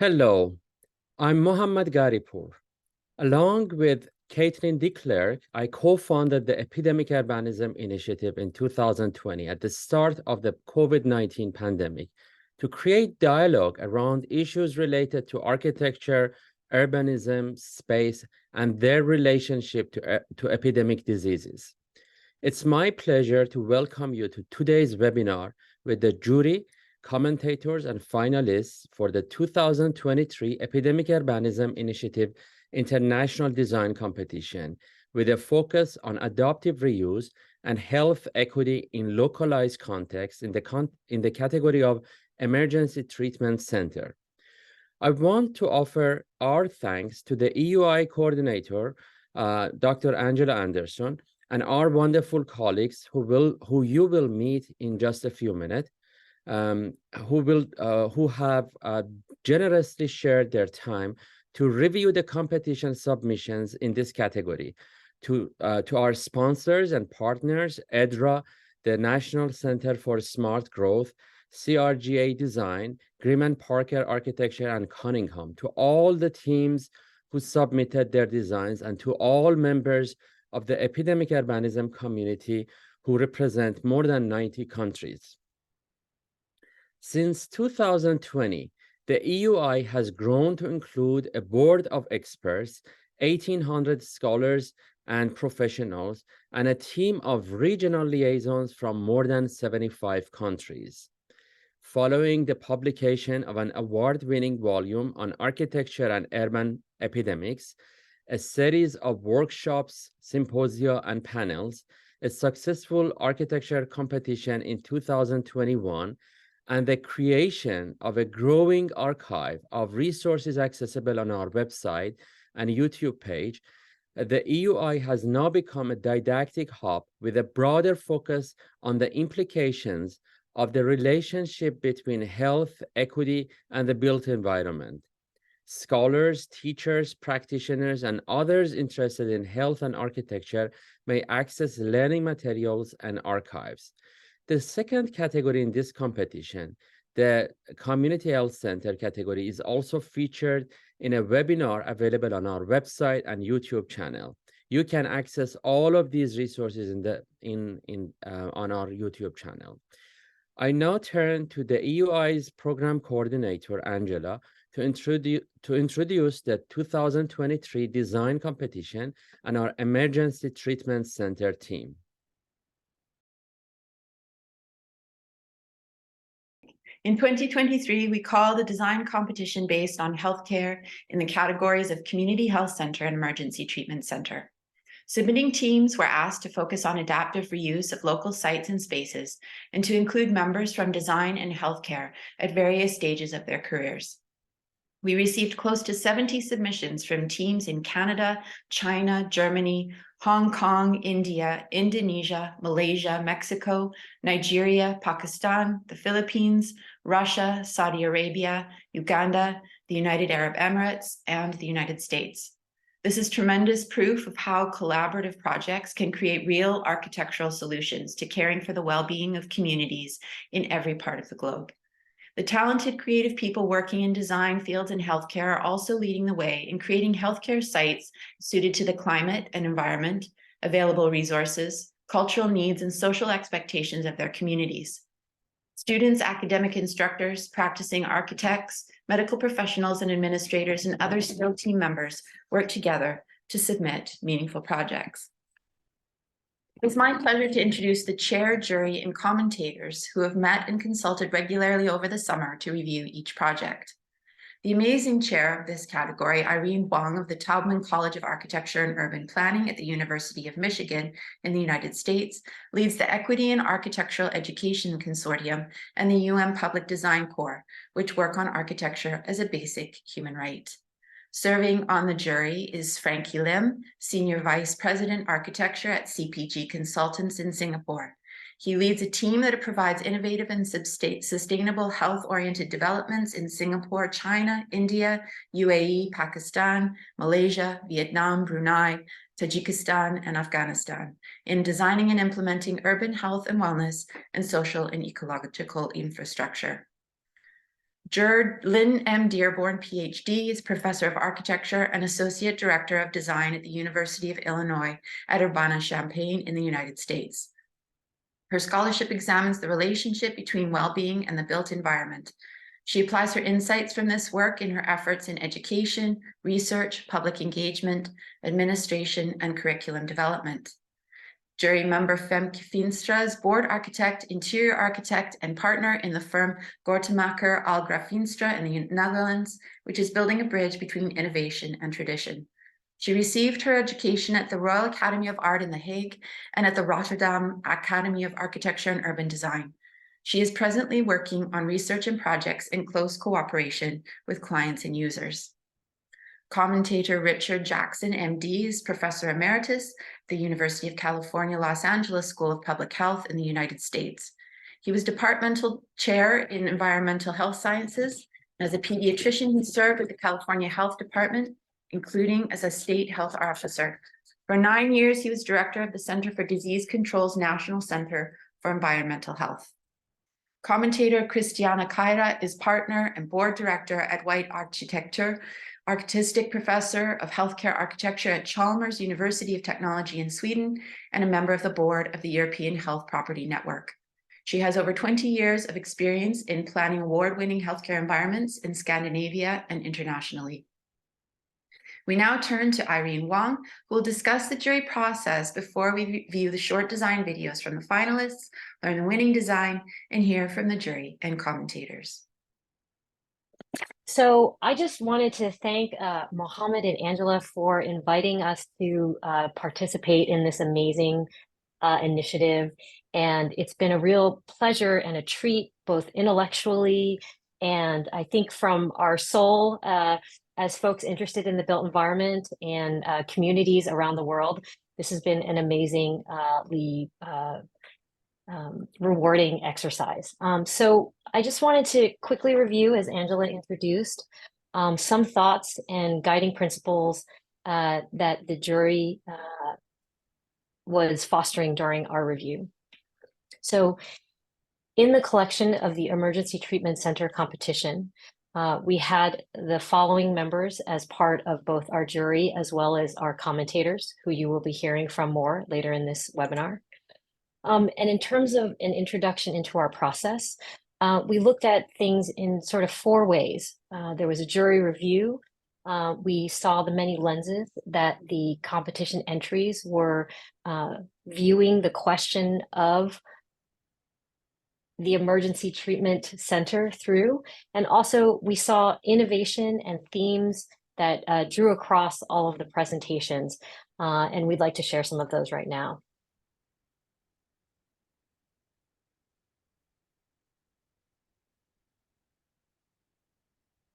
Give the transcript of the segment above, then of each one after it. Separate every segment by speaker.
Speaker 1: Hello, I'm Mohammad Garipur. Along with Caitlin DeClercq, I co-founded the Epidemic Urbanism Initiative in 2020 at the start of the COVID-19 pandemic to create dialogue around issues related to architecture, urbanism, space, and their relationship to epidemic diseases. It's my pleasure to welcome you to today's webinar with the jury, commentators, and finalists for the 2023 Epidemic Urbanism Initiative International Design Competition, with a focus on adaptive reuse and health equity in localized contexts in the category of Emergency Treatment Center. I want to offer our thanks to the EUI coordinator, Dr. Angela Anderson, and our wonderful colleagues who you will meet in just a few minutes, who have generously shared their time to review the competition submissions in this category. To our sponsors and partners, EDRA, the National Center for Smart Growth, CRGA Design, Grimm & Parker Architecture, and Cunningham, to all the teams who submitted their designs, and to all members of the epidemic urbanism community who represent more than 90 countries. Since 2020, the EUI has grown to include a board of experts, 1,800 scholars and professionals, and a team of regional liaisons from more than 75 countries. Following the publication of an award-winning volume on architecture and urban epidemics, a series of workshops, symposia, and panels, a successful architecture competition in 2021, and the creation of a growing archive of resources accessible on our website and YouTube page, the EUI has now become a didactic hub with a broader focus on the implications of the relationship between health, equity, and the built environment. Scholars, teachers, practitioners, and others interested in health and architecture may access learning materials and archives. The second category in this competition, the Community Health Center category, is also featured in a webinar available on our website and YouTube channel. You can access all of these resources on our YouTube channel. I now turn to the EUI's program coordinator, Angela, to introduce the 2023 design competition and our Emergency Treatment Center team.
Speaker 2: In 2023, we called the design competition based on healthcare in the categories of Community Health Center and Emergency Treatment Center. Submitting teams were asked to focus on adaptive reuse of local sites and spaces, and to include members from design and healthcare at various stages of their careers. We received close to 70 submissions from teams in Canada, China, Germany, Hong Kong, India, Indonesia, Malaysia, Mexico, Nigeria, Pakistan, the Philippines, Russia, Saudi Arabia, Uganda, the United Arab Emirates, and the United States. This is tremendous proof of how collaborative projects can create real architectural solutions to caring for the well-being of communities in every part of the globe. The talented creative people working in design fields and healthcare are also leading the way in creating healthcare sites suited to the climate and environment, available resources, cultural needs, and social expectations of their communities. Students, academic instructors, practicing architects, medical professionals, and administrators, and other skilled team members work together to submit meaningful projects. It's my pleasure to introduce the chair, jury, and commentators who have met and consulted regularly over the summer to review each project. The amazing chair of this category, Irene Wong of the Taubman College of Architecture and Urban Planning at the University of Michigan in the United States, leads the Equity in Architectural Education Consortium and the UN Public Design Corps, which work on architecture as a basic human right. Serving on the jury is Frankie Lim, Senior Vice President Architecture at CPG Consultants in Singapore. He leads a team that provides innovative and sustainable health-oriented developments in Singapore, China, India, U.A.E, Pakistan, Malaysia, Vietnam, Brunei, Tajikistan, and Afghanistan, in designing and implementing urban health and wellness and social and ecological infrastructure. Lynn M. Dearborn, PhD, is Professor of Architecture and Associate Director of Design at the University of Illinois at Urbana-Champaign in the United States. Her scholarship examines the relationship between well-being and the built environment. She applies her insights from this work in her efforts in education, research, public engagement, administration, and curriculum development. Jury member Femke Veenstra is board architect, interior architect, and partner in the firm Gortemacher Algra Veenstra in the Netherlands, which is building a bridge between innovation and tradition. She received her education at the Royal Academy of Art in The Hague and at the Rotterdam Academy of Architecture and Urban Design. She is presently working on research and projects in close cooperation with clients and users. Commentator Richard Jackson, MD, is Professor Emeritus at the University of California, Los Angeles School of Public Health in the United States. He was departmental chair in environmental health sciences. As a pediatrician, he served with the California Health Department, including as a state health officer. For 9 years, he was director of the Center for Disease Control's National Center for Environmental Health. Commentator Christiana Kaira is partner and board director at White Architecture, artistic professor of healthcare architecture at Chalmers University of Technology in Sweden, and a member of the board of the European Health Property Network. She has over 20 years of experience in planning award-winning healthcare environments in Scandinavia and internationally. We now turn to Irene Wong, who will discuss the jury process before we view the short design videos from the finalists, learn the winning design, and hear from the jury and commentators.
Speaker 3: So I just wanted to thank Mohammed and Angela for inviting us to participate in this amazing initiative. And it's been a real pleasure and a treat, both intellectually and I think from our soul, as folks interested in the built environment and communities around the world. This has been an amazingly rewarding exercise. So I just wanted to quickly review, as Angela introduced, some thoughts and guiding principles that the jury was fostering during our review. So in the collection of the Emergency Treatment Center competition, we had the following members as part of both our jury as well as our commentators, who you will be hearing from more later in this webinar. And in terms of an introduction into our process, we looked at things in sort of 4 ways. There was a jury review. We saw the many lenses that the competition entries were viewing the question of the Emergency Treatment Center through. And also we saw innovation and themes that drew across all of the presentations. And we'd like to share some of those right now.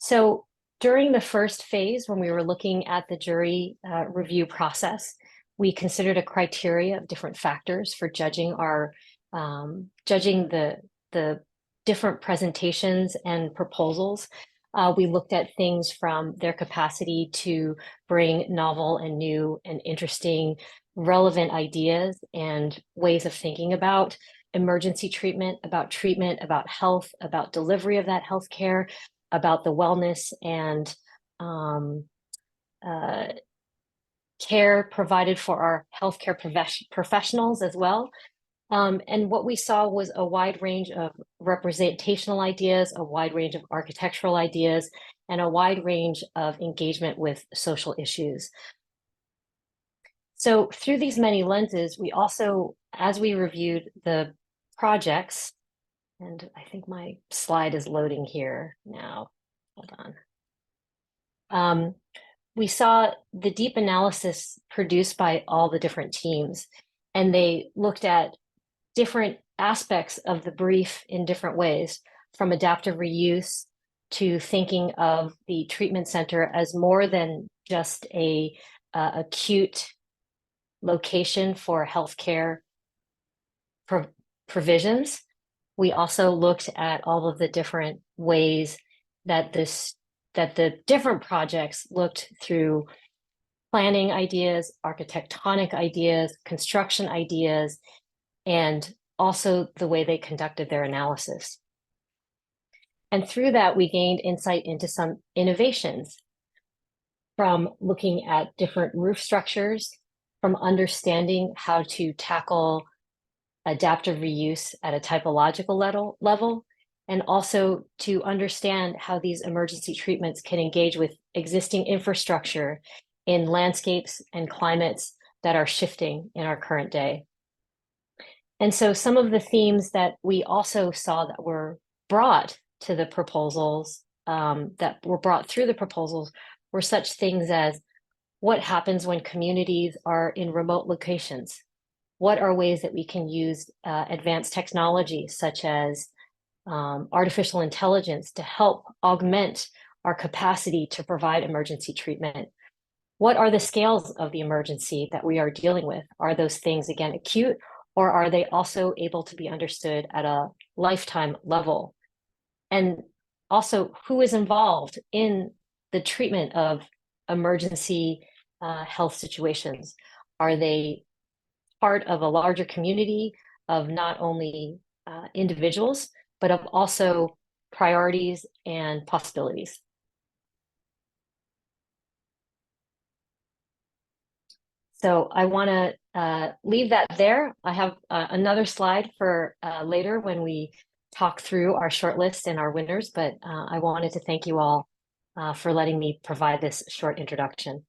Speaker 3: So during the first phase, when we were looking at the jury review process, we considered a criteria of different factors for judging our judging the different presentations and proposals. We looked at things from their capacity to bring novel and new and interesting, relevant ideas and ways of thinking about emergency treatment, about health, about delivery of that healthcare, about the wellness and care provided for our healthcare professionals as well. And what we saw was a wide range of representational ideas, a wide range of architectural ideas, and a wide range of engagement with social issues. So through these many lenses, we also, as we reviewed the projects, and I think my slide is loading here now, hold on. We saw the deep analysis produced by all the different teams, and they looked at different aspects of the brief in different ways, from adaptive reuse to thinking of the treatment center as more than just a acute location for healthcare provisions. We also looked at all of the different ways that the different projects looked through planning ideas, architectonic ideas, construction ideas, and also the way they conducted their analysis. And through that, we gained insight into some innovations, from looking at different roof structures, from understanding how to tackle adaptive reuse at a typological level, and also to understand how these emergency treatments can engage with existing infrastructure in landscapes and climates that are shifting in our current day. And so some of the themes that we also saw that were brought to the proposals, that were brought through the proposals, were such things as what happens when communities are in remote locations? What are ways that we can use advanced technology such as artificial intelligence to help augment our capacity to provide emergency treatment? What are the scales of the emergency that we are dealing with? Are those things, again, acute, or are they also able to be understood at a lifetime level? And also, who is involved in the treatment of emergency health situations? Are they part of a larger community of not only individuals, but of also priorities and possibilities? So I want to leave that there. I have another slide for later when we talk through our shortlist and our winners, but I wanted to thank you all for letting me provide this short introduction.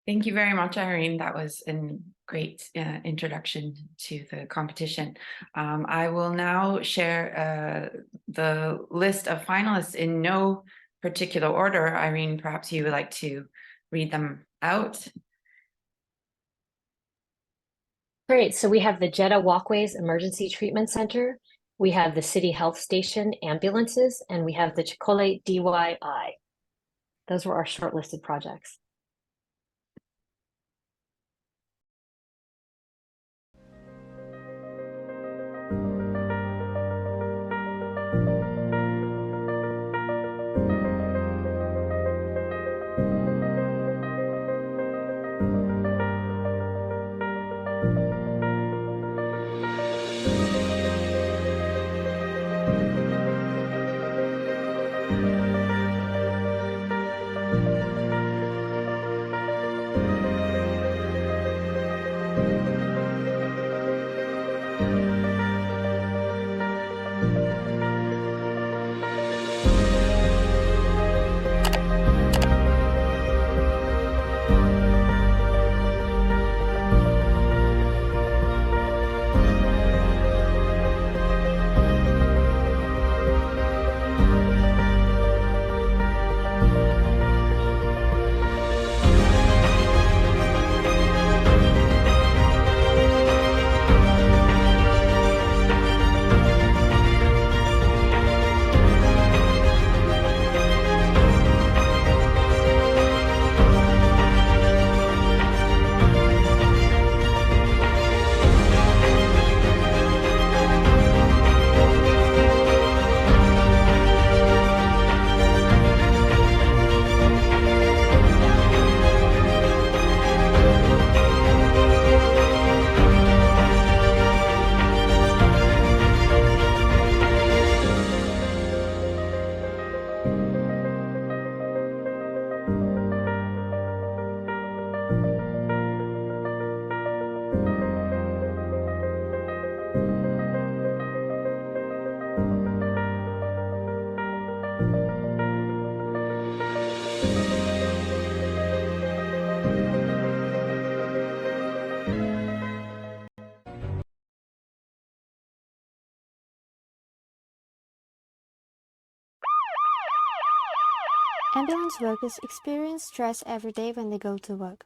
Speaker 2: Thank you very much, Irene. That was a great introduction to the competition. I will now share the list of finalists in no particular order. Irene, perhaps you would like to read them out.
Speaker 3: Great. So we have the Jeddah Walkways Emergency Treatment Center. We have the City Health Station ambulances, and we have the Chikole DYI. Those were our shortlisted projects.
Speaker 4: Ambulance workers experience stress every day when they go to work.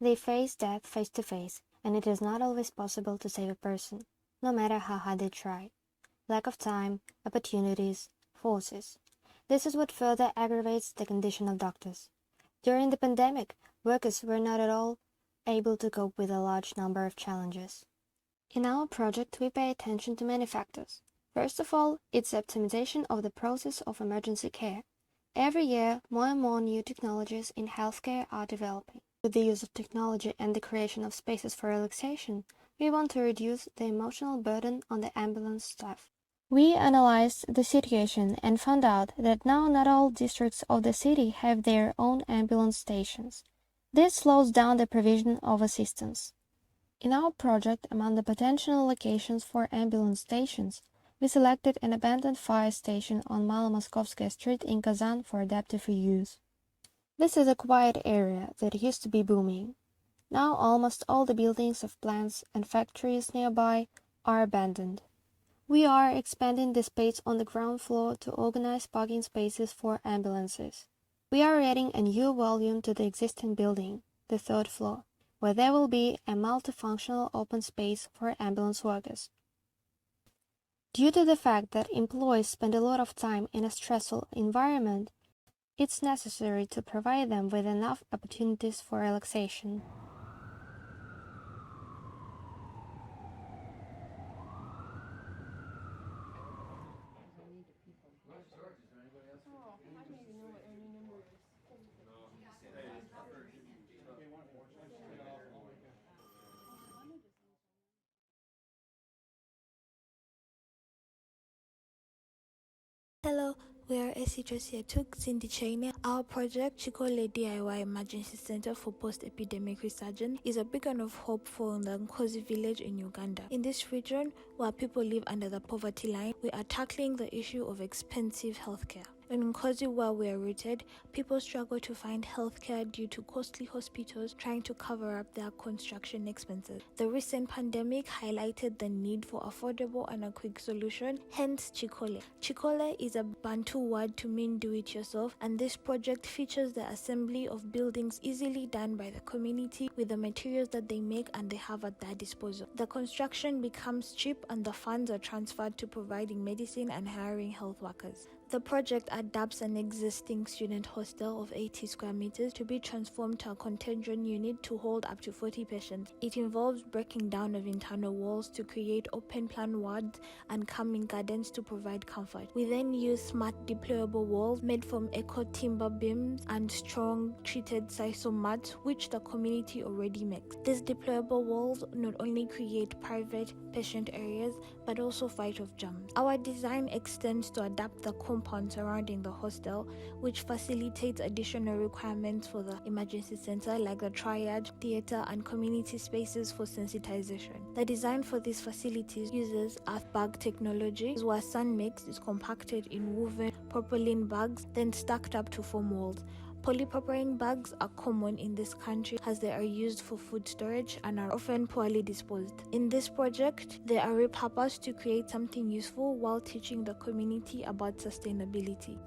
Speaker 4: They face death face to face, and it is not always possible to save a person, no matter how hard they try. Lack of time, opportunities, forces. This is what further aggravates the condition of doctors. During the pandemic, workers were not at all able to cope with a large number of challenges. In our project, we pay attention to many factors. First of all, it's the optimization of the process of emergency care. Every year, more and more new technologies in healthcare are developing. With the use of technology and the creation of spaces for relaxation, we want to reduce the emotional burden on the ambulance staff. We analyzed the situation and found out that now not all districts of the city have their own ambulance stations. This slows down the provision of assistance. In our project, among the potential locations for ambulance stations, we selected an abandoned fire station on Malomoskovskaya Street in Kazan for adaptive reuse. This is a quiet area that used to be booming. Now almost all the buildings of plants and factories nearby are abandoned. We are expanding the space on the ground floor to organize parking spaces for ambulances. We are adding a new volume to the existing building, the third floor, where there will be a multifunctional open space for ambulance workers. Due to the fact that employees spend a lot of time in a stressful environment, it's necessary to provide them with enough opportunities for relaxation.
Speaker 5: Hello, we are SC Cindy China. Our project, Chikole DIY Emergency Center for Post-Epidemic Resurgence, is a beacon of hope for the Nkozi village in Uganda. In this region, where people live under the poverty line, we are tackling the issue of expensive healthcare. In Nkozi, where we are rooted, people struggle to find healthcare due to costly hospitals trying to cover up their construction expenses. The recent pandemic highlighted the need for affordable and a quick solution, hence Chikole. Chikole is a Bantu word to mean do-it-yourself, and this project features the assembly of buildings easily done by the community with the materials that they make and they have at their disposal. The construction becomes cheap and the funds are transferred to providing medicine and hiring health workers. The project adapts an existing student hostel of 80 square meters to be transformed to a contagion unit to hold up to 40 patients. It involves breaking down of internal walls to create open-plan wards and calming gardens to provide comfort. We then use smart deployable walls made from eco-timber beams and strong treated sisal mats, which the community already makes. These deployable walls not only create private patient areas, but also fight off germs. Our design extends to adapt the compound surrounding the hostel, which facilitates additional requirements for the emergency center like the triage, theater, and community spaces for sensitization. The design for these facilities uses earth bag technology, where sand mix is compacted in woven propylene bags, then stacked up to form walls. Polypropylene bags are common in this country as they are used for food storage and are often poorly disposed. In this project, they are repurposed to create something useful while teaching the community about sustainability.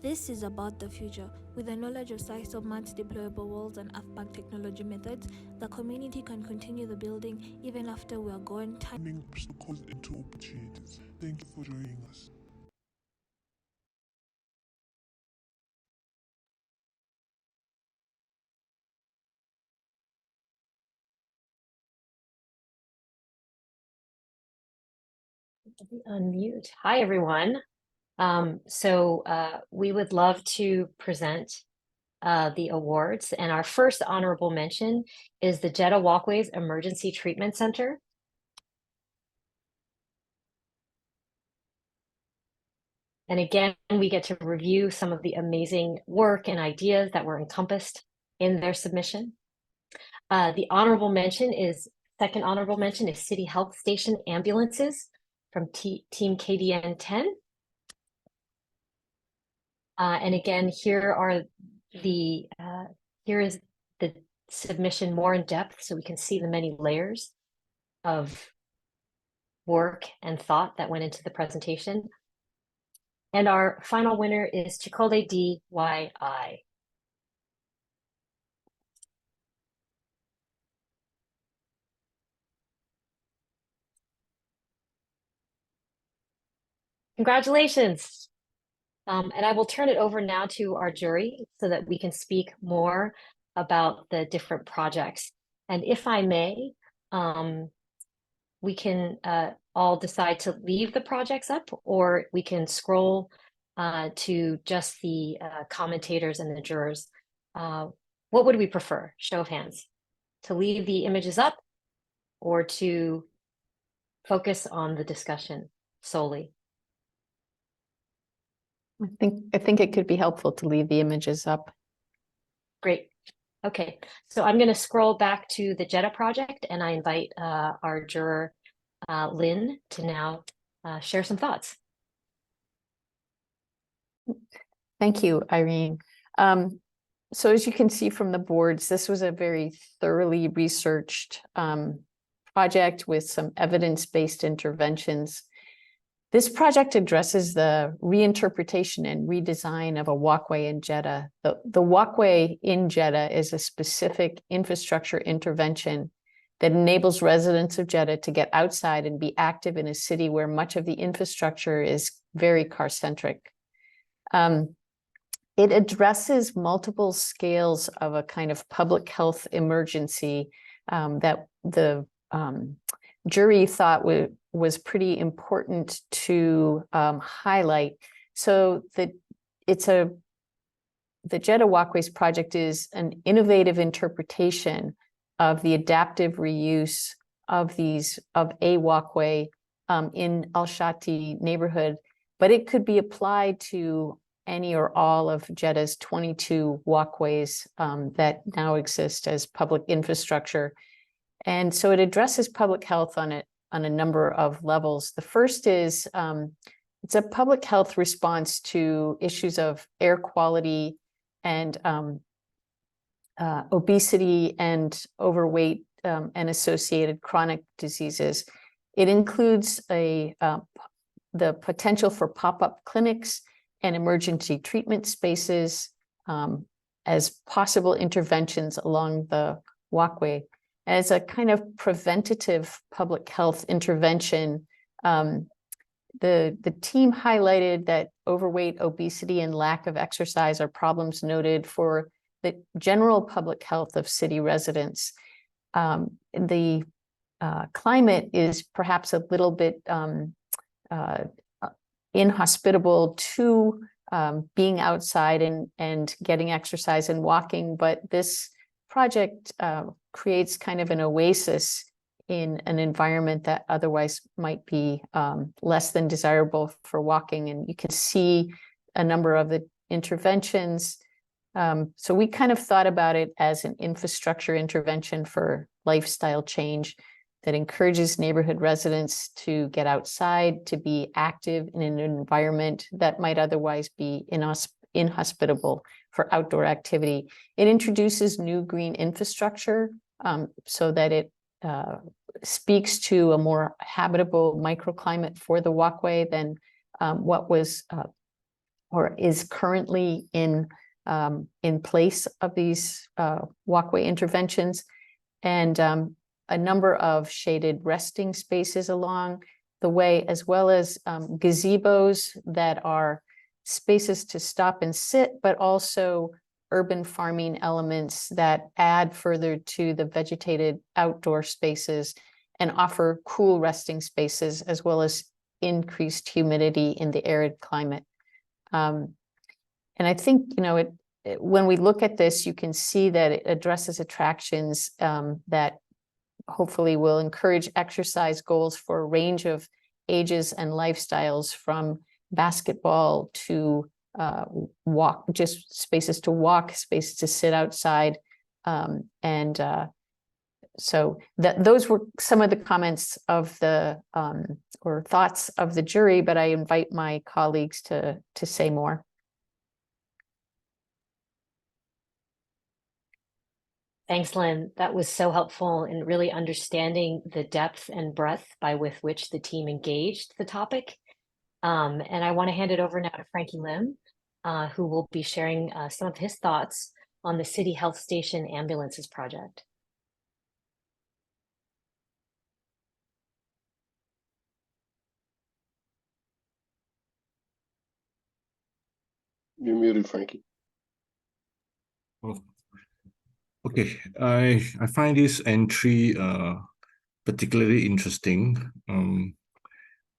Speaker 5: This is about the future. With the knowledge of sisal mats, deployable walls, and earthbag technology methods, the community can continue the building even after we are gone, turning obstacles into opportunities. Thank you for joining us.
Speaker 3: Unmute. Hi, everyone. We would love to present the awards, and our first honorable mention is the Jeddah Walkways Emergency Treatment Center. And again, we get to review some of the amazing work and ideas that were encompassed in their submission. The second honorable mention is City Health Station Ambulances from Team KDN 10. And again, here is the submission more in depth so we can see the many layers of work and thought that went into the presentation. And our final winner is Chikole DYI. Congratulations. And I will turn it over now to our jury so that we can speak more about the different projects. And if I may, we can all decide to leave the projects up, or we can scroll to just the commentators and the jurors. What would we prefer? Show of hands. To leave the images up or to focus on the discussion solely?
Speaker 6: I think it could be helpful to leave the images up.
Speaker 3: Great. Okay, so I'm going to scroll back to the JEDA project, and I invite our juror, Lynn, to now share some thoughts.
Speaker 6: Thank you, Irene. So as you can see from the boards, this was a very thoroughly researched project with some evidence-based interventions. This project addresses the reinterpretation and redesign of a walkway in Jeddah. The walkway in Jeddah is a specific infrastructure intervention that enables residents of Jeddah to get outside and be active in a city where much of the infrastructure is very car-centric. It addresses multiple scales of a kind of public health emergency that the jury thought was pretty important to highlight. So the Jeddah Walkways project is an innovative interpretation of the adaptive reuse of a walkway in Al Shati neighborhood, but it could be applied to any or all of Jeddah's 22 walkways that now exist as public infrastructure. And so it addresses public health on a number of levels. The first is it's a public health response to issues of air quality and obesity and overweight and associated chronic diseases. It includes the potential for pop-up clinics and emergency treatment spaces as possible interventions along the walkway. As a kind of preventative public health intervention, the team highlighted that overweight, obesity, and lack of exercise are problems noted for the general public health of city residents. The climate is perhaps a little bit inhospitable to being outside and getting exercise and walking, but this project creates kind of an oasis in an environment that otherwise might be less than desirable for walking. And you can see a number of the interventions. So we kind of thought about it as an infrastructure intervention for lifestyle change that encourages neighborhood residents to get outside, to be active in an environment that might otherwise be inhospitable for outdoor activity. It introduces new green infrastructure so that it speaks to a more habitable microclimate for the walkway than what was or is currently in place of these walkway interventions, and a number of shaded resting spaces along the way, as well as gazebos that are spaces to stop and sit, but also urban farming elements that add further to the vegetated outdoor spaces and offer cool resting spaces, as well as increased humidity in the arid climate. And I think, when we look at this, you can see that it addresses attractions that hopefully will encourage exercise goals for a range of ages and lifestyles, from basketball to walk, just spaces to walk, spaces to sit outside. So those were some of the comments of the or thoughts of the jury, but I invite my colleagues to say more.
Speaker 3: Thanks, Lynn. That was so helpful in really understanding the depth and breadth with which the team engaged the topic. And I want to hand it over now to Frankie Lim, who will be sharing some of his thoughts on the City Health Station Ambulances project.
Speaker 7: You're muted, Frankie.
Speaker 8: Oh. Okay, I find this entry particularly interesting.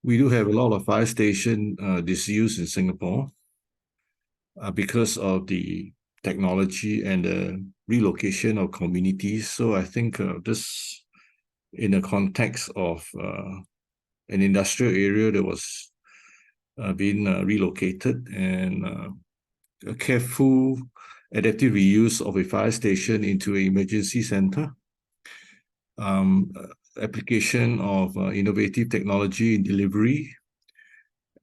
Speaker 8: We do have a lot of fire station disuse in Singapore because of the technology and the relocation of communities. So I think this, in the context of an industrial area that was being relocated, and a careful adaptive reuse of a fire station into an emergency center, application of innovative technology in delivery,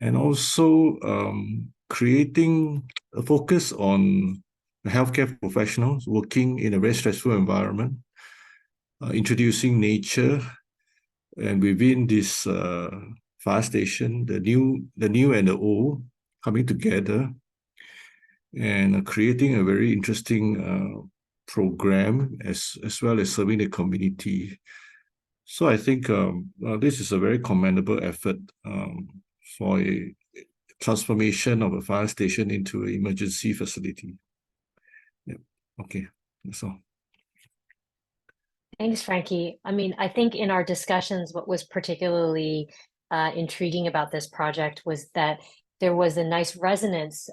Speaker 8: and also creating a focus on healthcare professionals working in a very stressful environment, introducing nature, and within this fire station, the new and the old coming together, and creating a very interesting program as well as serving the community. So I think this is a very commendable effort for a transformation of a fire station into an emergency facility. Yeah. Okay, that's all.
Speaker 3: Thanks, Frankie. I mean, I think in our discussions, what was particularly intriguing about this project was that there was a nice resonance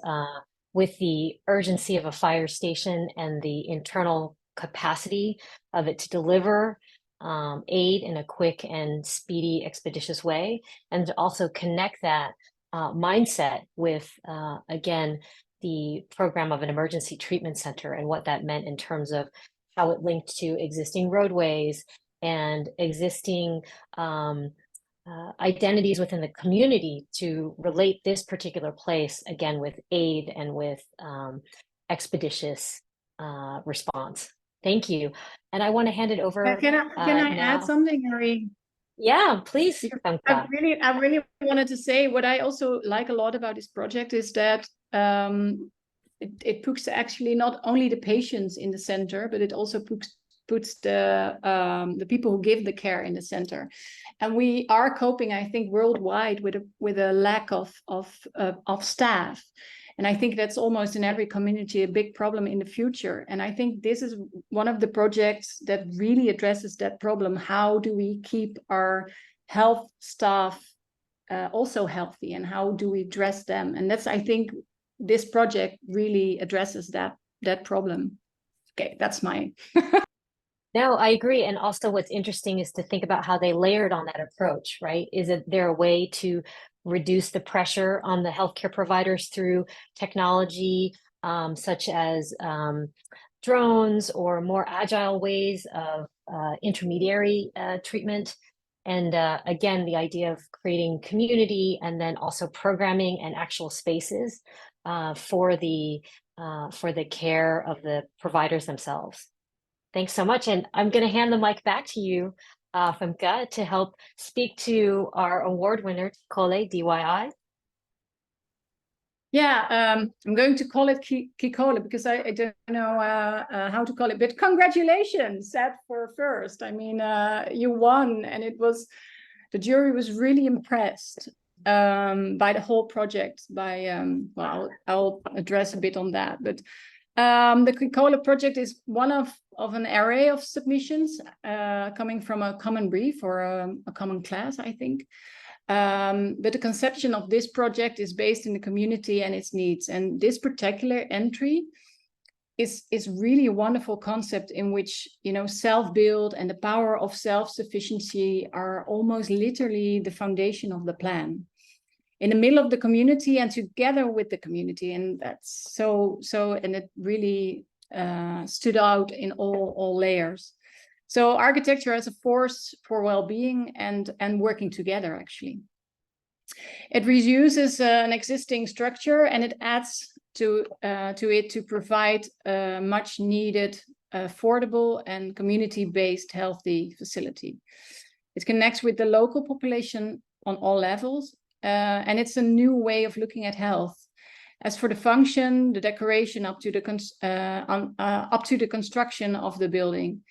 Speaker 3: with the urgency of a fire station and the internal capacity of it to deliver aid in a quick and speedy, expeditious way, and to also connect that mindset with, again, the program of an emergency treatment center and what that meant in terms of how it linked to existing roadways and existing identities within the community to relate this particular place, again, with aid and with expeditious response. Thank you. And I want to hand it over.
Speaker 7: Can I add something, Marie?
Speaker 3: Yeah, please.
Speaker 7: I really wanted to say what I also like a lot about this project is that it puts actually not only the patients in the center, but it also puts the people who give the care in the center. And we are coping, I think, worldwide with a lack of staff. And I think that's almost in every community a big problem in the future. And I think this is one of the projects that really addresses that problem. How do we keep our health staff also healthy, and how do we address them? And that's, I think, this project really addresses that problem. Okay, that's my...
Speaker 3: No, I agree. And also what's interesting is to think about how they layered on that approach, right? Is there a way to reduce the pressure on the healthcare providers through technology, such as drones or more agile ways of intermediary treatment? And again, the idea of creating community and then also programming and actual spaces for the care of the providers themselves. Thanks so much. And I'm going to hand the mic back to you, Femke, to help speak to our award winner, Kikole DYI.
Speaker 7: Yeah, I'm going to call it Kikole because I don't know how to call it, but congratulations, Seth, for first. I mean, you won, and the jury was really impressed by the whole project. Well, I'll address a bit on that, but the Kikole project is one of an array of submissions coming from a common brief or a common class, I think. But the conception of this project is based in the community and its needs. And this particular entry is really a wonderful concept in which, self-build and the power of self-sufficiency are almost literally the foundation of the plan. In the middle of the community and together with the community. And that's and it really stood out in all layers. So architecture as a force for well-being and working together, actually. It reuses an existing structure and it adds to it to provide a much needed, affordable and community-based healthy facility. It connects with the local population on all levels. And it's a new way of looking at health. As for the function, the decoration up to the construction of the building,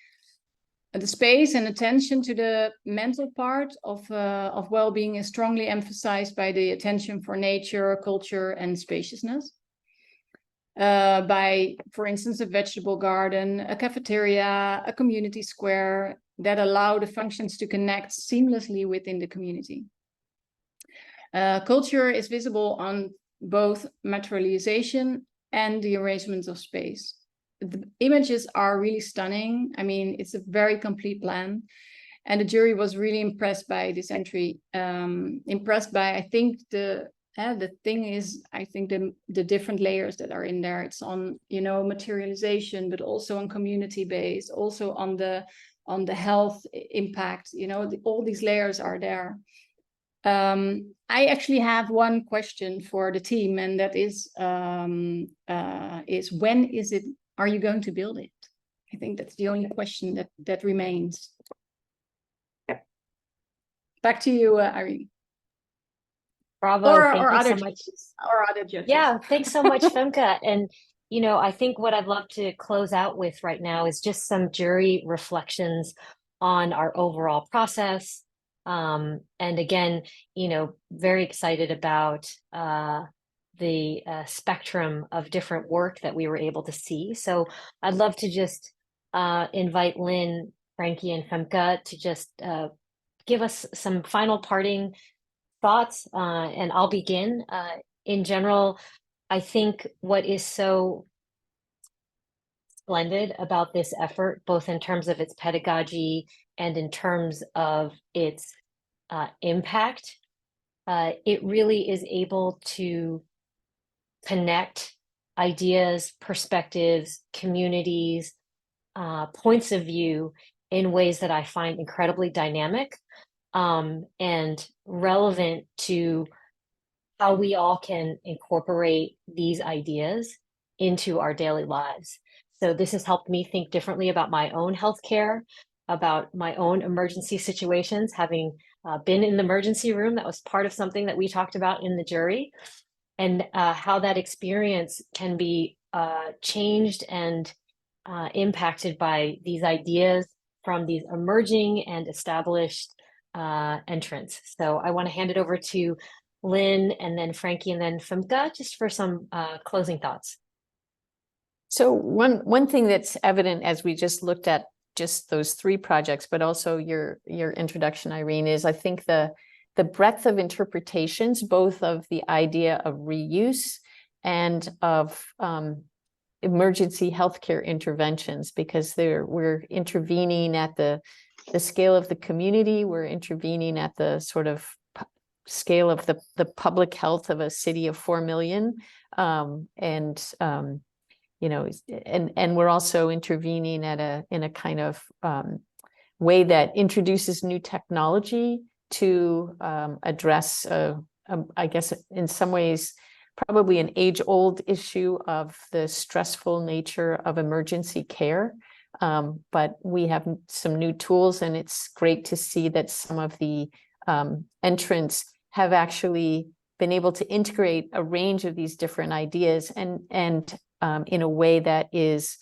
Speaker 7: the space and attention to the mental part of well-being is strongly emphasized by the attention for nature, culture, and spaciousness. By, for instance, a vegetable garden, a cafeteria, a community square that allow the functions to connect seamlessly within the community. Culture is visible on both materialization and the arrangement of space. The images are really stunning. I mean, it's a very complete plan. And the jury was really impressed by this entry. Impressed by, I think, the thing is, I think the different layers that are in there. It's on, you know, materialization, but also on community base, also on the health impact. You know, all these layers are there. I actually have one question for the team, and that is when are you going to build it? I think that's the only question that remains. Back to you, Irene.
Speaker 3: Bravo!
Speaker 7: Or
Speaker 3: Thank you
Speaker 7: other
Speaker 3: so much.
Speaker 7: Or other judges.
Speaker 3: Yeah, thanks so much, Femke. And you know, I think what I'd love to close out with right now is just some jury reflections on our overall process. And again, you know, very excited about the spectrum of different work that we were able to see. So I'd love to just invite Lynn, Frankie, and Femke to just give us some final parting thoughts, and I'll begin. In general, I think what is so splendid about this effort, both in terms of its pedagogy and in terms of its impact, it really is able to connect ideas, perspectives, communities, points of view in ways that I find incredibly dynamic and relevant to how we all can incorporate these ideas into our daily lives. So this has helped me think differently about my own healthcare, about my own emergency situations, having been in the emergency room. That was part of something that we talked about in the jury, and how that experience can be changed and impacted by these ideas from these emerging and established entrants. So I want to hand it over to Lynn, and then Frankie, and then Femke, just for some closing thoughts.
Speaker 6: So one thing that's evident as we just looked at just those three projects, but also your introduction, Irene, is I think the breadth of interpretations, both of the idea of reuse and of emergency healthcare interventions, because we're intervening at the scale of the community, we're intervening at the sort of scale of the public health of a city of 4 million, you know, and we're also intervening in a kind of way that introduces new technology to address, I guess, in some ways, probably an age-old issue of the stressful nature of emergency care. But we have some new tools, and it's great to see that some of the entrants have actually been able to integrate a range of these different ideas and in a way that is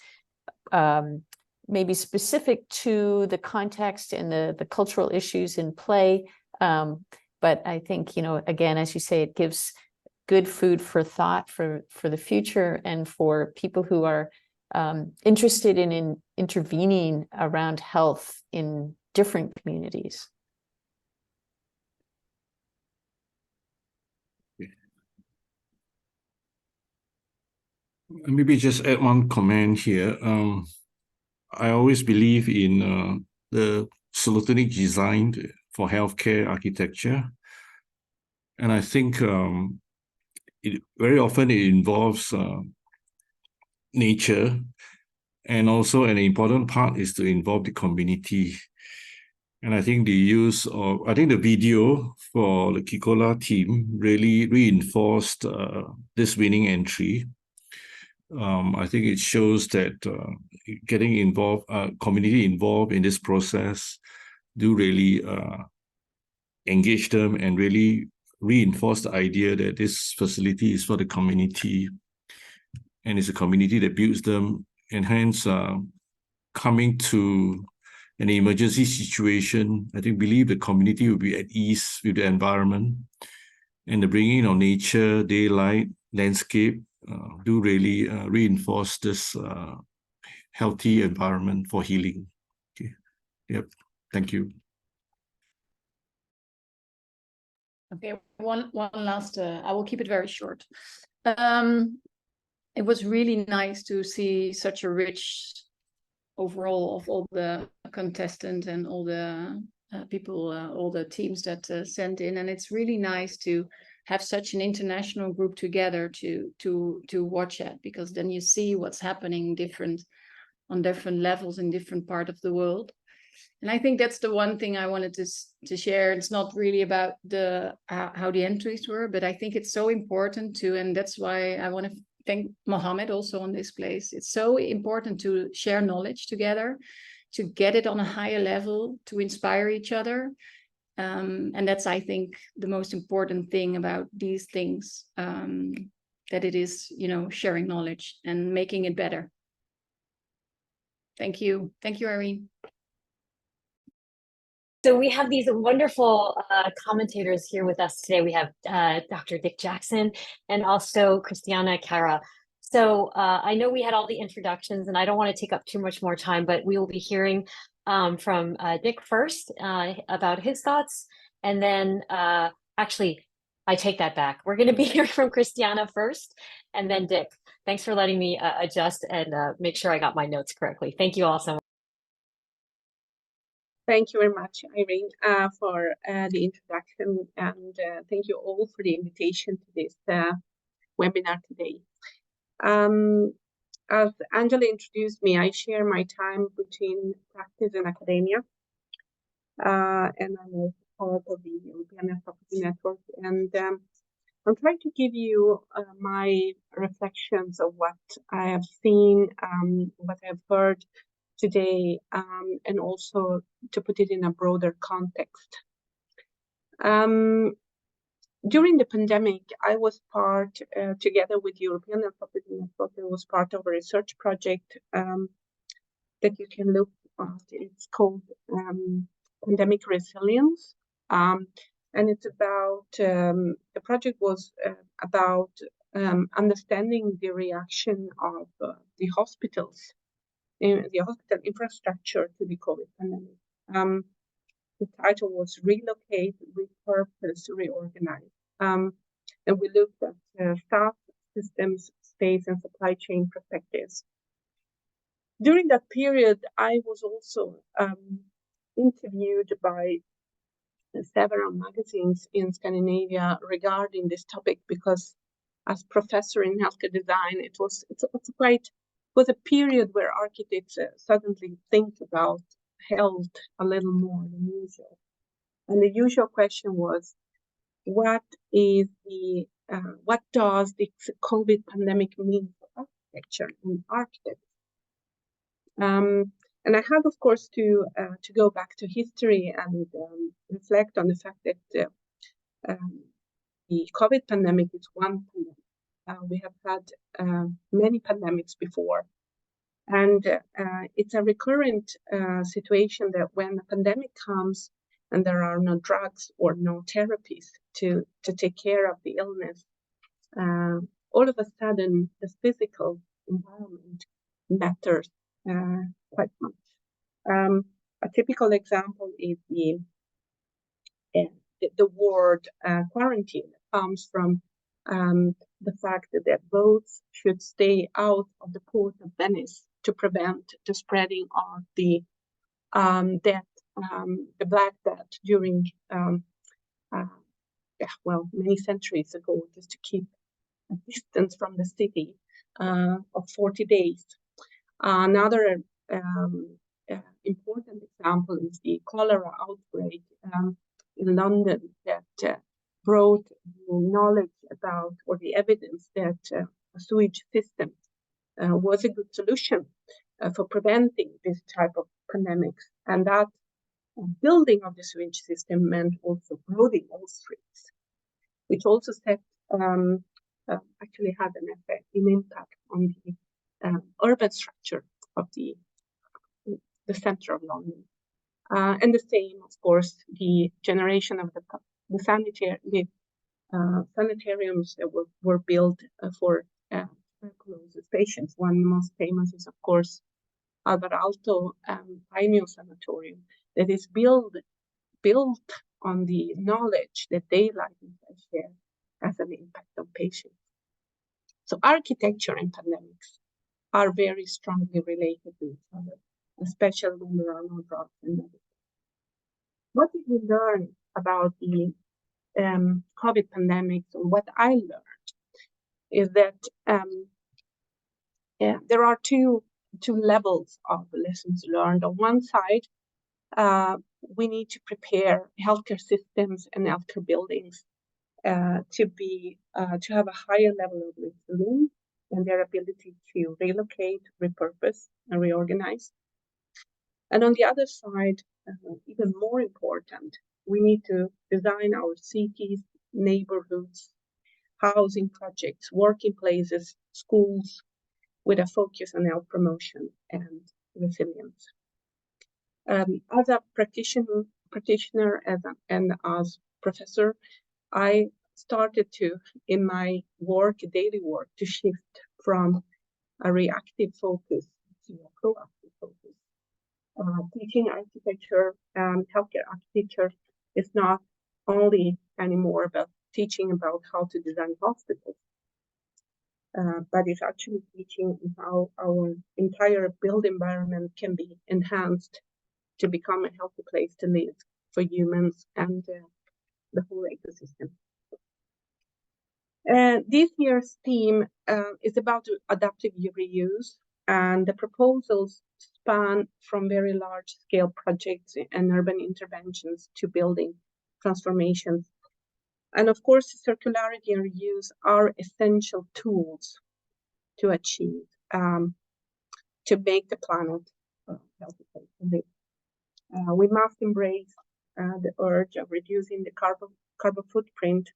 Speaker 6: maybe specific to the context and the cultural issues in play. But I think, you know, again, as you say, it gives good food for thought for the future, and for people who are interested in intervening around health in different communities.
Speaker 8: Maybe just add one comment here. I always believe in the solutonic design for healthcare architecture. And I think very often it involves nature, and also an important part is to involve the community. And I think the video for the Kikola team really reinforced this winning entry. I think it shows that getting involved, community involved in this process, do really engage them and really reinforce the idea that this facility is for the community, and it's a community that builds them, and hence coming to an emergency situation, I believe the community will be at ease with the environment, and the bringing of nature, daylight, landscape do really reinforce this healthy environment for healing. Okay. Yep. Thank you.
Speaker 7: Okay, one last, I will keep it very short. it was really nice to see such a rich overall of all the contestants and all the people, all the teams that sent in, and it's really nice to have such an international group together to watch it, because then you see what's happening on different levels in different part of the world. And I think that's the one thing I wanted to share. It's not really about the how the entries were, but I think it's so important to, and that's why I want to thank Mohammed also on this place. It's so important to share knowledge together, to get it on a higher level, to inspire each other. And that's, I think, the most important thing about these things, that it is, you know, sharing knowledge and making it better. Thank you. Thank you, Irene.
Speaker 3: So we have these wonderful commentators here with us today. We have Dr. Dick Jackson and also Christiana Cara. So I know we had all the introductions and I don't want to take up too much more time, but we will be hearing from Dick first about his thoughts. And then actually, I take that back. We're going to be hearing from Christiana first and then Dick. Thanks for letting me adjust and make sure I got my notes correctly. Thank you all so much.
Speaker 9: Thank you very much, Irene, for the introduction, and thank you all for the invitation to this webinar today. As Angela introduced me, I share my time between practice and academia, and I'm also part of the European Faculty Network, and I'm trying to give you my reflections of what I have seen, what I've heard today, and also to put it in a broader context. During the pandemic, I was part, together with European Faculty Network, I was part of a research project that you can look at. It's called Pandemic Resilience. And it's about, the project was about understanding the reaction of the hospitals, the hospital infrastructure to the COVID pandemic. The title was Relocate, Repurpose, Reorganize. And we looked at staff, systems, space, and supply chain perspectives. During that period, I was also interviewed by several magazines in Scandinavia regarding this topic, because as professor in healthcare design, it was a period where architects suddenly think about health a little more than usual. And the usual question was, what does the COVID pandemic mean for architecture and architects? And I had, of course, to go back to history and reflect on the fact that the COVID pandemic is one pandemic. We have had many pandemics before. And it's a recurrent situation that when a pandemic comes and there are no drugs or no therapies to take care of the illness, all of a sudden the physical environment matters quite much. A typical example is the word quarantine comes from the fact that boats should stay out of the port of Venice to prevent the spreading of the Black Death during many centuries ago, just to keep a distance from the city of 40 days. Another important example is the cholera outbreak in London that brought knowledge about, or the evidence that a sewage system was a good solution for preventing this type of pandemics. And that building of the sewage system meant also broadening all streets, which also set actually had an impact on the urban structure of the center of London. And the same, of course, the generation of the sanitariums that were built for tuberculosis patients. One of the most famous is, of course, Alvar Aalto Pioneer Sanatorium, that is built on the knowledge that daylight and fresh air has an impact on patients. So architecture and pandemics are very strongly related to each other, especially when there are no drugs and medicine. What did we learn about the COVID pandemic? And what I learned is that there are two levels of lessons learned. On one side, we need to prepare healthcare systems and healthcare buildings to have a higher level of resilience and their ability to relocate, repurpose, and reorganize. And on the other side, even more important, we need to design our cities, neighborhoods, housing projects, working places, schools, with a focus on health promotion and resilience. As a practitioner and as professor, I started to, in my work, daily work, to shift from a reactive focus to a proactive focus. Teaching architecture and healthcare architecture is not only anymore about teaching about how to design hospitals, but it's actually teaching how our entire built environment can be enhanced to become a healthy place to live for humans and the whole ecosystem. This year's theme is about adaptive reuse, and the proposals span from very large-scale projects and urban interventions to building transformations. And of course, circularity and reuse are essential tools to achieve, to make the planet a healthy place to live. We must embrace the urge of reducing the carbon footprint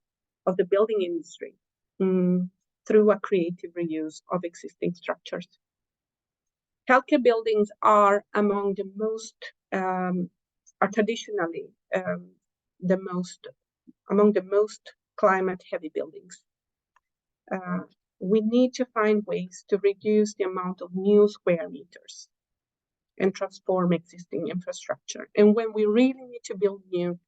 Speaker 9: of the building industry through a creative reuse of existing structures. Healthcare buildings are among the most, are traditionally among the most climate-heavy buildings. We need to find ways to reduce the amount of new square meters and transform existing infrastructure. And when we really need to build new,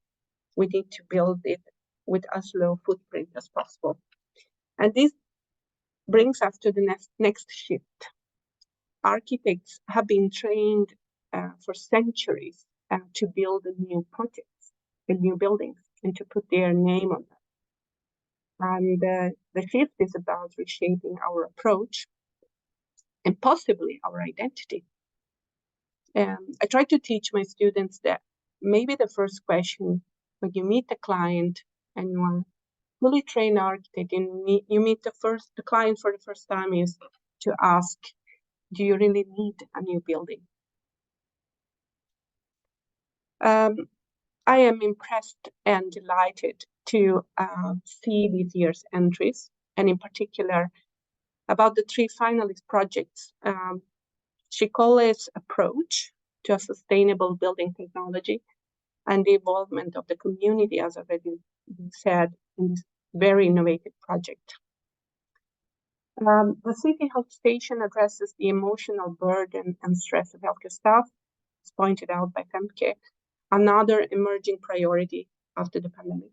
Speaker 9: we need to build it with as low footprint as possible. And this brings us to the next shift. Architects have been trained for centuries to build new projects and new buildings and to put their name on them. And the shift is about reshaping our approach and possibly our identity. I try to teach my students that maybe the first question when you meet the client and you are fully trained architect and you meet the client for the first time is to ask, do you really need a new building? I am impressed and delighted to see this year's entries, and in particular about the 3 finalist projects. Chicole's approach to a sustainable building technology and the involvement of the community, as already said, in this very innovative project. The City Health Station addresses the emotional burden and stress of healthcare staff, as pointed out by Femke, another emerging priority after the pandemic.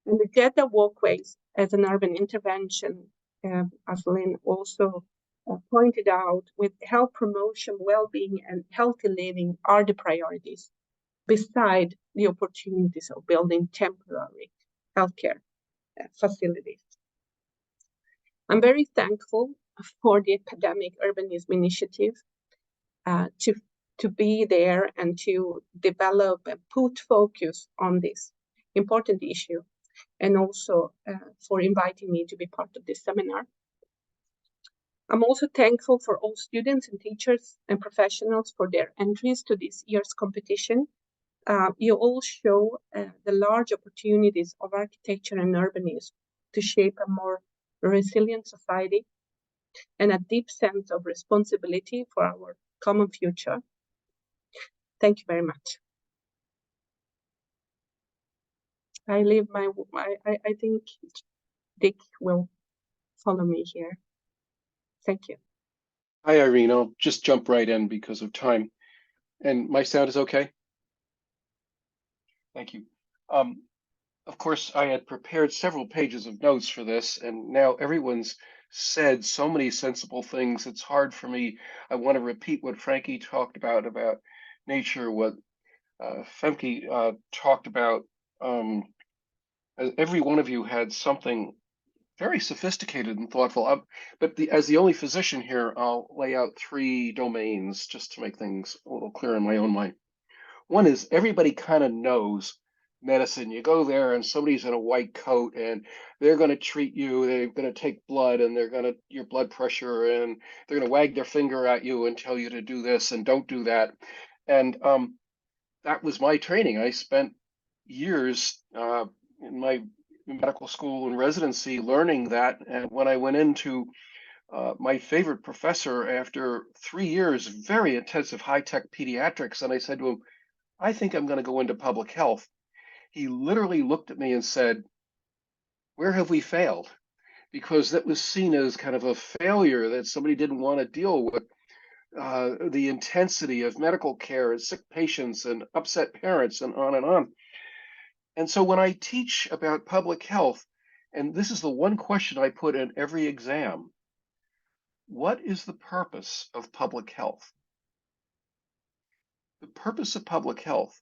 Speaker 9: And the Jeddah walkways as an urban intervention, as Lynn also pointed out, with health promotion, well-being, and healthy living are the priorities, beside the opportunities of building temporary healthcare facilities. I'm very thankful for the Epidemic Urbanism Initiative to be there and to develop and put focus on this important issue, and also for inviting me to be part of this seminar. I'm also thankful for all students and teachers and professionals for their entries to this year's competition. You all show the large opportunities of architecture and urbanism to shape a more resilient society and a deep sense of responsibility for our common future. Thank you very much. I think Dick will follow me here. Thank you.
Speaker 10: Hi, Irene. I'll just jump right in because of time. And my sound is okay? Thank you. Of course, I had prepared several pages of notes for this, and now everyone's said so many sensible things. It's hard for me. I want to repeat what Frankie talked about nature, what Femke talked about. Every one of you had something very sophisticated and thoughtful. But as the only physician here, I'll lay out three domains just to make things a little clearer in my own mind. One is everybody kind of knows medicine. You go there and somebody's in a white coat and they're going to treat you. They're going to take blood and they're going to your blood pressure and they're going to wag their finger at you and tell you to do this and don't do that. And that was my training. I spent years in my medical school and residency learning that. And when I went into my favorite professor after 3 years, very intensive high-tech pediatrics, and I said to him, I think I'm going to go into public health. He literally looked at me and said, where have we failed? Because that was seen as kind of a failure, that somebody didn't want to deal with the intensity of medical care and sick patients and upset parents and on and on. And so when I teach about public health, and this is the one question I put in every exam, what is the purpose of public health? The purpose of public health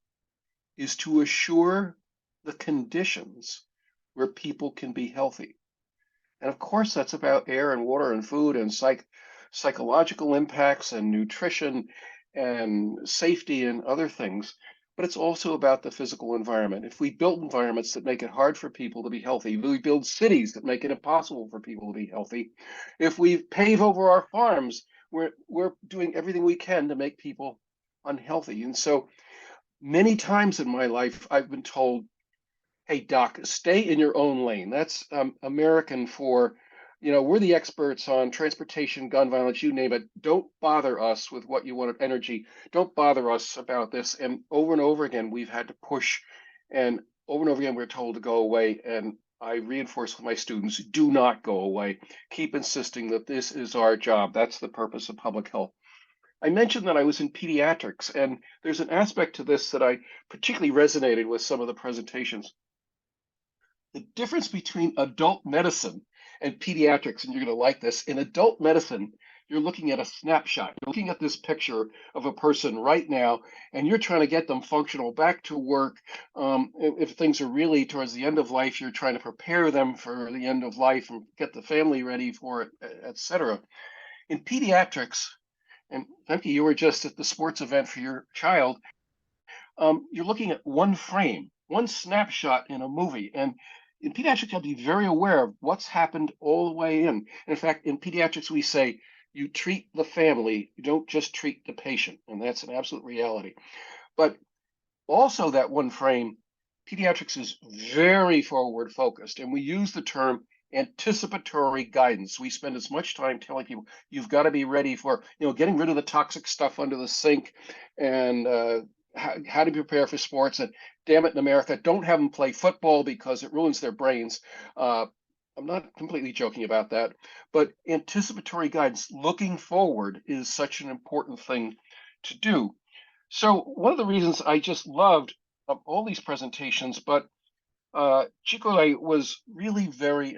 Speaker 10: is to assure the conditions where people can be healthy. And of course, that's about air and water and food and psychological impacts and nutrition and safety and other things. But it's also about the physical environment. If we build environments that make it hard for people to be healthy, we build cities that make it impossible for people to be healthy. If we pave over our farms, we're doing everything we can to make people unhealthy. And so many times in my life, I've been told, hey, doc, stay in your own lane. That's American for, we're the experts on transportation, gun violence, you name it. Don't bother us with what you want of energy. Don't bother us about this. And over again, we've had to push. And over and over again, we're told to go away. And I reinforce with my students, do not go away. Keep insisting that this is our job. That's the purpose of public health. I mentioned that I was in pediatrics, and there's an aspect to this that I particularly resonated with some of the presentations. The difference between adult medicine and pediatrics, and you're going to like this, in adult medicine, you're looking at a snapshot. You're looking at this picture of a person right now, and you're trying to get them functional back to work. If things are really towards the end of life, you're trying to prepare them for the end of life and get the family ready for it, etc. In pediatrics, and Femke, you were just at the sports event for your child, you're looking at one frame, one snapshot in a movie. And in pediatrics, you have to be very aware of what's happened all the way in. In fact, in pediatrics, we say you treat the family, you don't just treat the patient. And that's an absolute reality. But also that one frame, pediatrics is very forward focused. And we use the term anticipatory guidance. We spend as much time telling people you've got to be ready for, getting rid of the toxic stuff under the sink and how to prepare for sports. And damn it, in America, don't have them play football because it ruins their brains. I'm not completely joking about that, but anticipatory guidance, looking forward, is such an important thing to do. So one of the reasons I just loved all these presentations, but Chikole was really very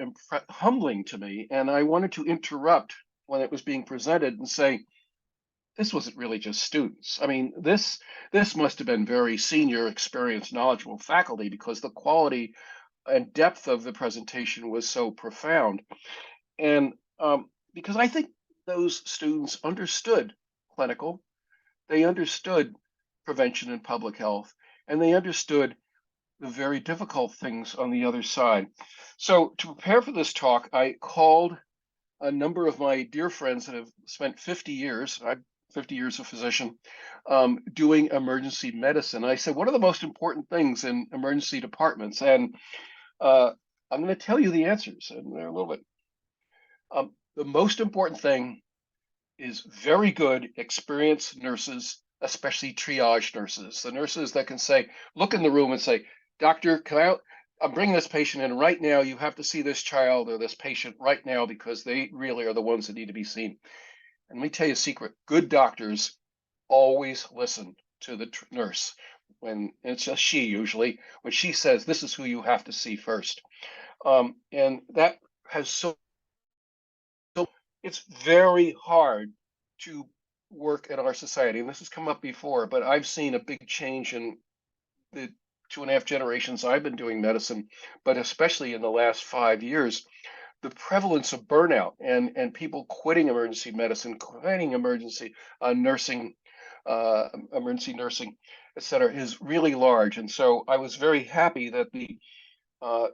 Speaker 10: humbling to me, and I wanted to interrupt when it was being presented and say, this wasn't really just students. I mean, this must have been very senior, experienced, knowledgeable faculty, because the quality and depth of the presentation was so profound. And because I think those students understood clinical, they understood prevention and public health, and they understood the very difficult things on the other side. So to prepare for this talk, I called a number of my dear friends that have spent 50 years, I'm 50 years of physician, doing emergency medicine. I said, what are the most important things in emergency departments? And I'm going to tell you the answers in a little bit. The most important thing is very good, experienced nurses, especially triage nurses, the nurses that can say, look in the room and say, doctor, I'm bringing this patient in right now. You have to see this child or this patient right now because they really are the ones that need to be seen. And let me tell you a secret. Good doctors always listen to the nurse. when it's a she usually, when she says, this is who you have to see first. And that has it's very hard to work in our society. And this has come up before, but I've seen a big change in the 2.5 generations I've been doing medicine, but especially in the last 5 years, the prevalence of burnout and people quitting emergency medicine, quitting nursing, emergency nursing, et cetera, is really large. And so I was very happy that the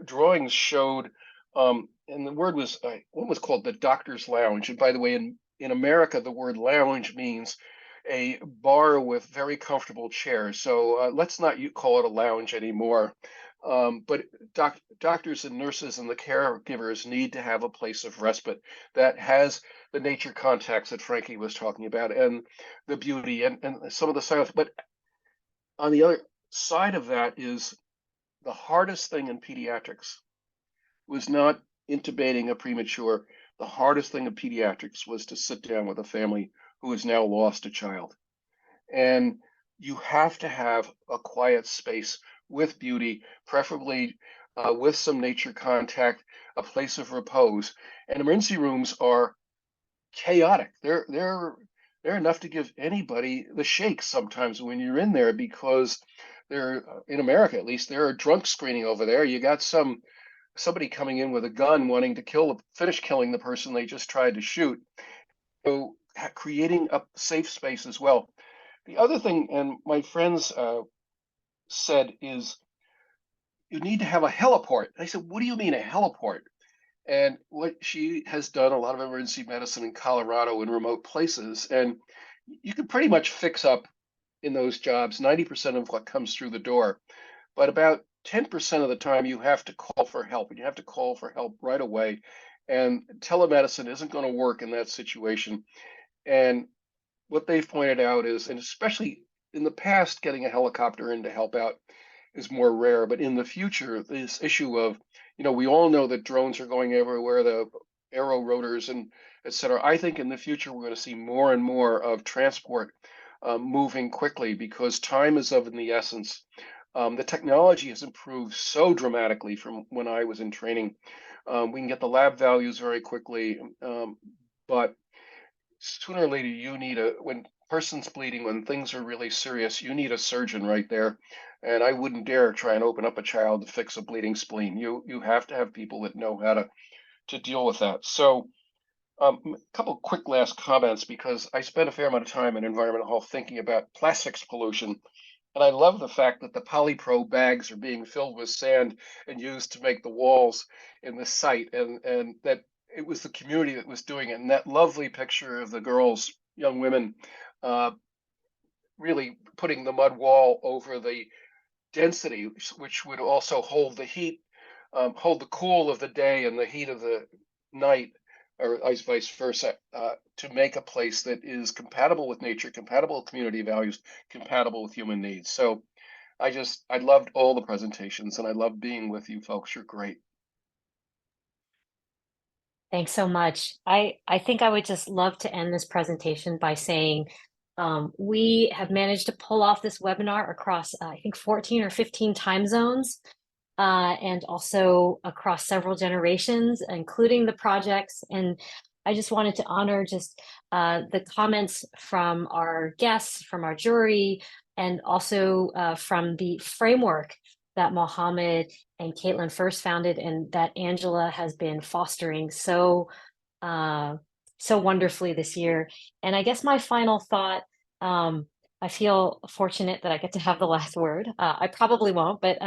Speaker 10: drawings showed, and the word was one was called the doctor's lounge. And by the way, in America, the word lounge means a bar with very comfortable chairs. So let's not call it a lounge anymore. But doctors and nurses and the caregivers need to have a place of respite that has the nature contacts that Frankie was talking about, and the beauty and some of the silence. But on the other side of that is the hardest thing in pediatrics was not intubating a premature. The hardest thing in pediatrics was to sit down with a family who has now lost a child. And you have to have a quiet space with beauty, preferably with some nature contact, a place of repose. And emergency rooms are chaotic. They're enough to give anybody the shakes sometimes when you're in there, because they're, in America at least, they're a drunk screening over there. You got somebody coming in with a gun wanting to finish killing the person they just tried to shoot. So creating a safe space as well. The other thing, and my friends said, is you need to have a heliport. I said, what do you mean a heliport? And what she has done, a lot of emergency medicine in Colorado in remote places, and you can pretty much fix up in those jobs 90% of what comes through the door. But about 10% of the time you have to call for help, and you have to call for help right away. And telemedicine isn't going to work in that situation. And what they've pointed out is, and especially in the past, getting a helicopter in to help out is more rare. But in the future, this issue of, we all know that drones are going everywhere, the aero rotors and et cetera. I think in the future, we're going to see more and more of transport moving quickly, because time is of the essence. The technology has improved so dramatically from when I was in training. We can get the lab values very quickly, but sooner or later, when person's bleeding, when things are really serious, you need a surgeon right there. And I wouldn't dare try and open up a child to fix a bleeding spleen. You have to have people that know how to deal with that. So a couple of quick last comments, because I spent a fair amount of time in environmental health thinking about plastics pollution. And I love the fact that the polypro bags are being filled with sand and used to make the walls in the site, and that it was the community that was doing it. And that lovely picture of the girls, young women, really putting the mud wall over the density, which would also hold the heat, hold the cool of the day and the heat of the night, or vice versa, to make a place that is compatible with nature, compatible with community values, compatible with human needs. So I loved all the presentations, and I love being with you folks. You're great.
Speaker 3: Thanks so much. I think I would just love to end this presentation by saying we have managed to pull off this webinar across, I think, 14 or 15 time zones, and also across several generations, including the projects. And I just wanted to honor just the comments from our guests, from our jury, and also from the framework that Mohammed and Caitlin first founded, and that Angela has been fostering so wonderfully this year. And I guess my final thought, I feel fortunate that I get to have the last word. I probably won't, but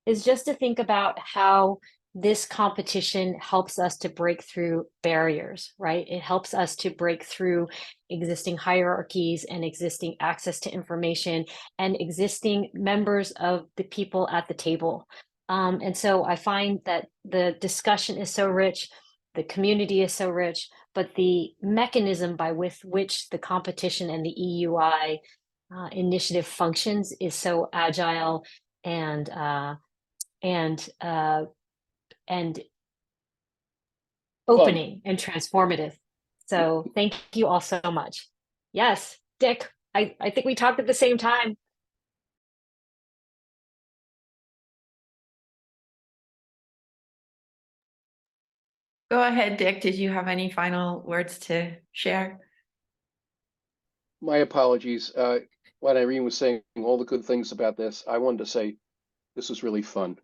Speaker 3: is just to think about how this competition helps us to break through barriers, right? It helps us to break through existing hierarchies and existing access to information and existing members of the people at the table. And so I find that the discussion is so rich, the community is so rich, but the mechanism by which the competition and the EUI initiative functions is so agile and opening and transformative. So thank you all so much. Yes, Dick, I think we talked at the same time.
Speaker 2: Go ahead, Dick. Did you have any final words to share?
Speaker 10: My apologies. When Irene was saying all the good things about this, I wanted to say this was really fun.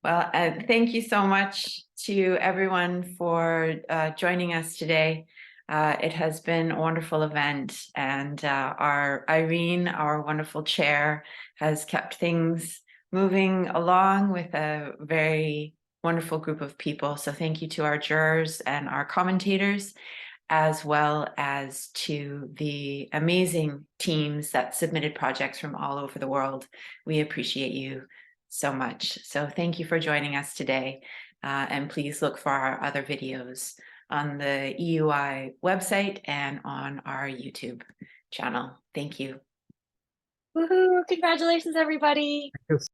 Speaker 2: Well, thank you so much to everyone for joining us today. It has been a wonderful event, and our Irene, our wonderful chair, has kept things moving along with a very wonderful group of people. So thank you to our jurors and our commentators, as well as to the amazing teams that submitted projects from all over the world. We appreciate you so much. So thank you for joining us today. And please look for our other videos on the EUI website and on our YouTube channel. Thank you.
Speaker 3: Woohoo! Congratulations, everybody.